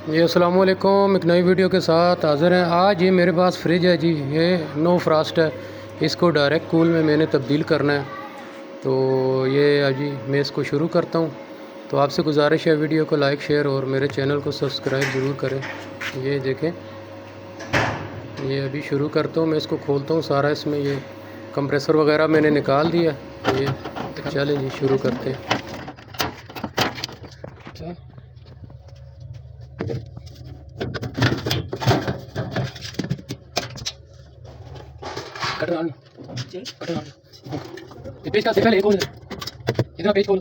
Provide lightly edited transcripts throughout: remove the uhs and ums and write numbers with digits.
जी अस्सलाम वालेकुम। एक नई वीडियो के साथ हाज़िर हैं। आज ये मेरे पास फ्रिज है जी, ये नो फ्रास्ट है। इसको डायरेक्ट कूल में मैंने तब्दील करना है। तो ये अजी मैं इसको शुरू करता हूँ। तो आपसे गुजारिश है वीडियो को लाइक शेयर और मेरे चैनल को सब्सक्राइब ज़रूर करें। ये देखें, ये अभी शुरू करता हूँ। मैं इसको खोलता हूँ सारा, इसमें ये कंप्रेसर वगैरह मैंने निकाल दिया। ये चलें जी, शुरू करते हैं। कटर ऑन कटर ऑन ये पेज का सिग्नल एक और इधर पेज खोल।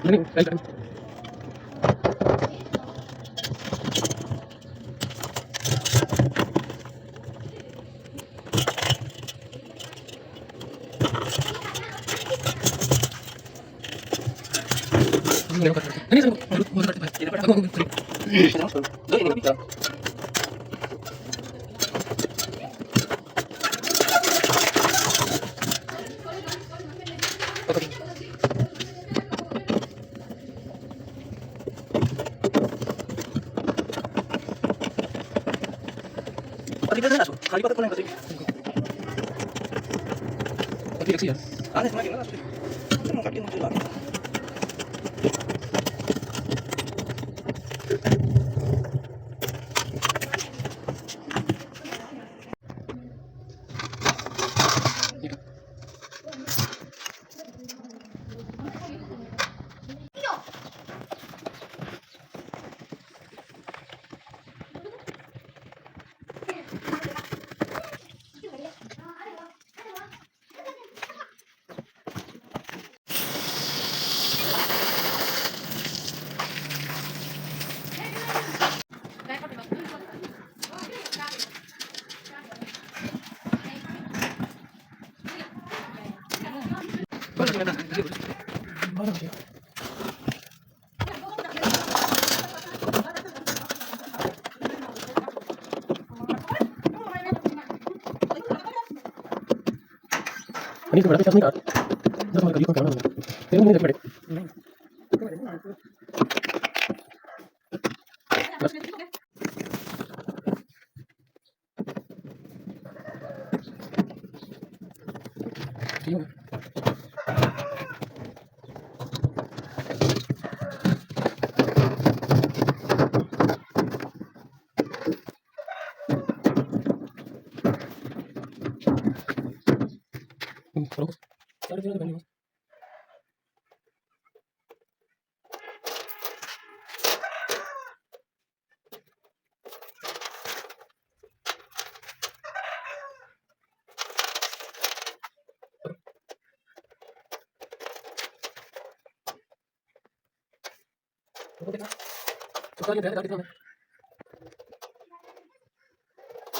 नहीं नहीं नहीं तो बड़ा पचास नहीं काट दस हमारे करीब करना होगा तेरे में नहीं पड़े बस ठीक है। करो सारे दिन बनी बस तो देखा तो सारी ड्राइव कितना है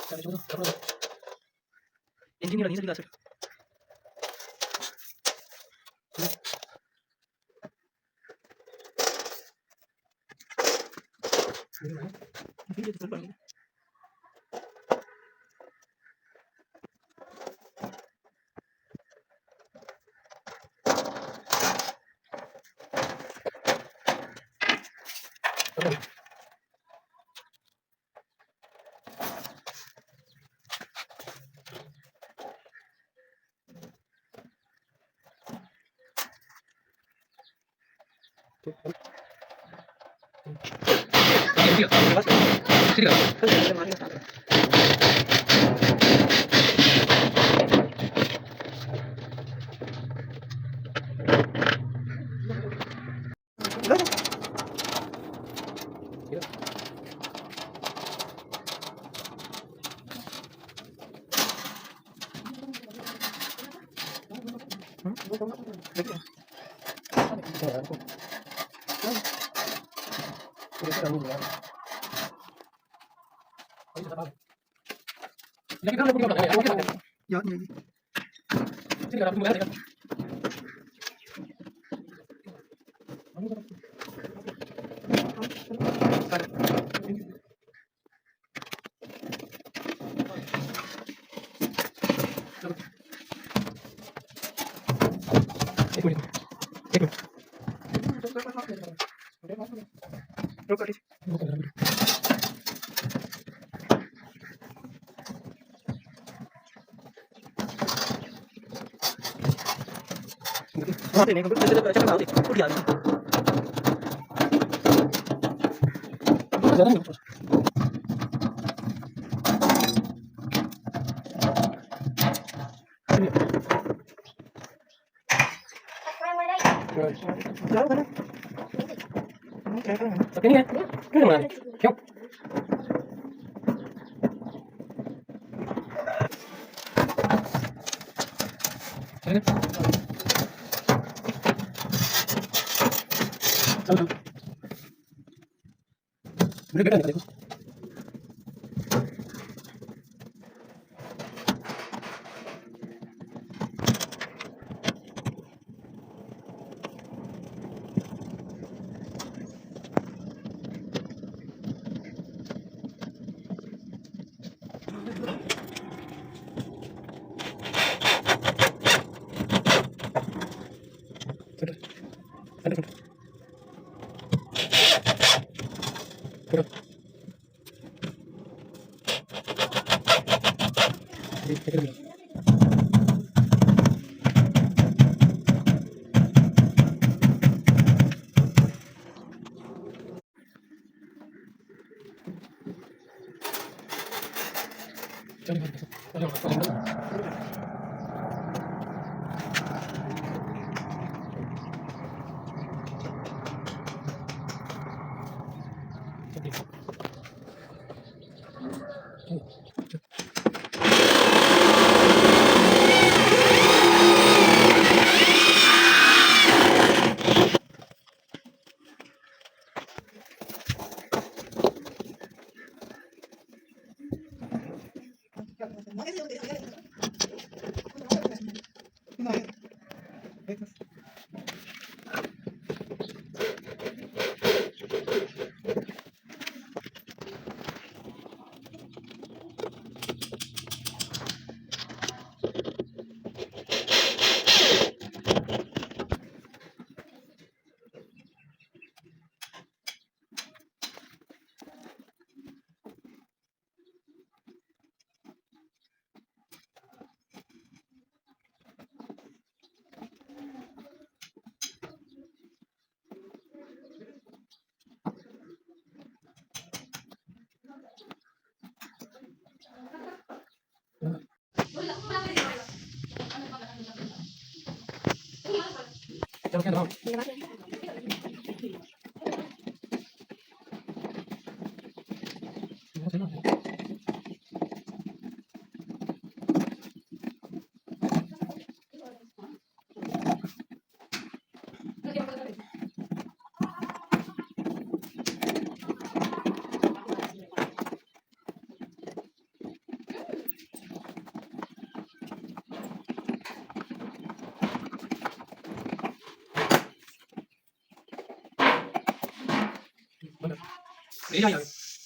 सारे जो कपड़ा इंजीनियर नहीं सही सकता ये तो पड़ गया याद नहीं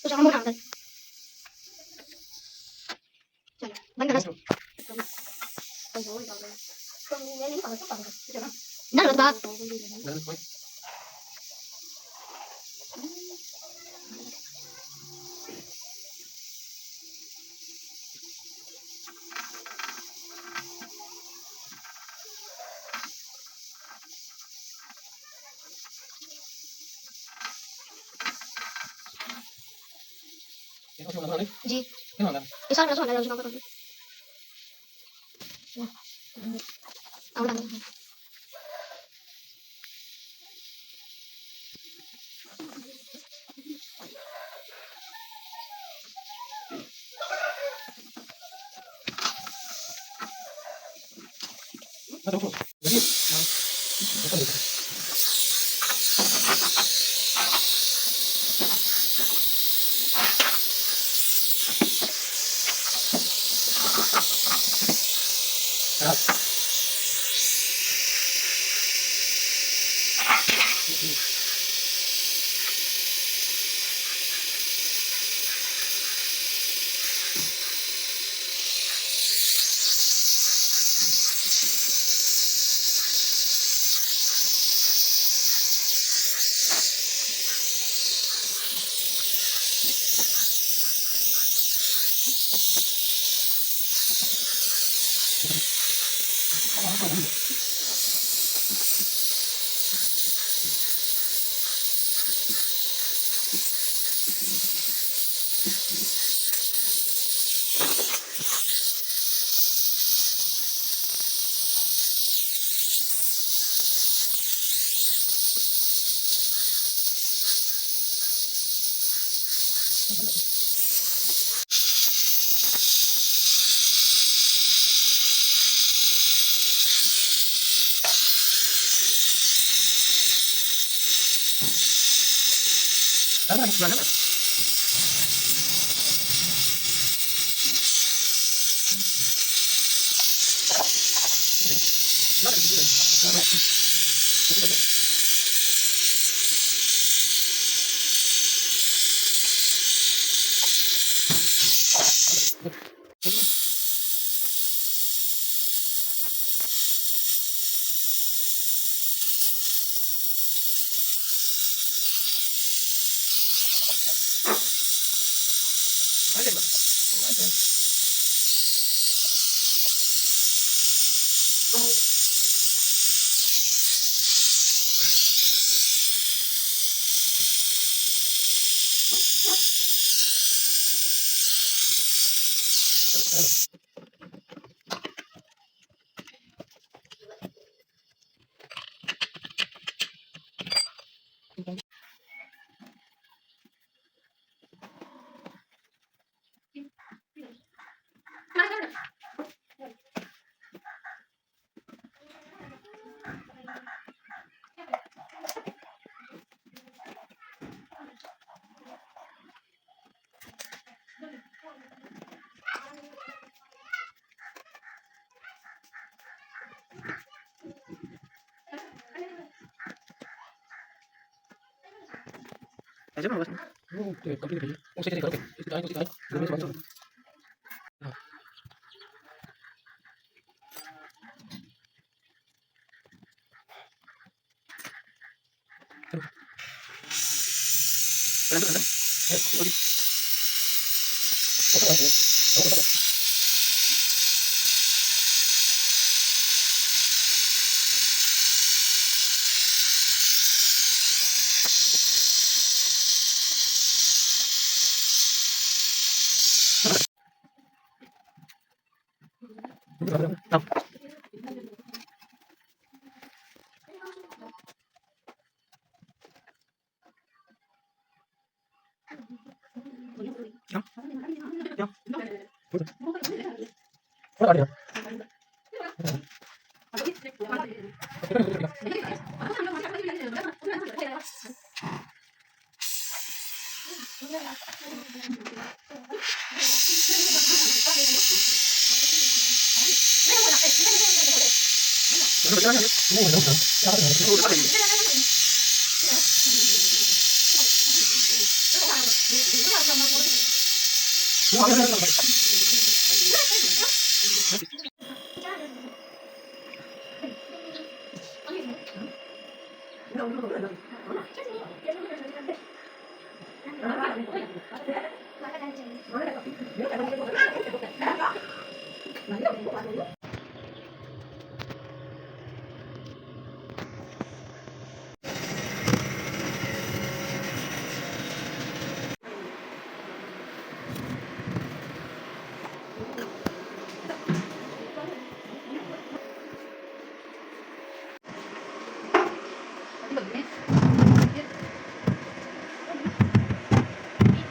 तो शाम को खाता है चलो बंद कर ना बस बात जी इस साल रसों वाला उसका करो और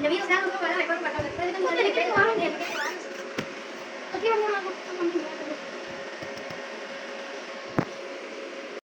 Demi usar no trabalhar, vai para casa. Mas então, ele quer lá, né? Aqui vai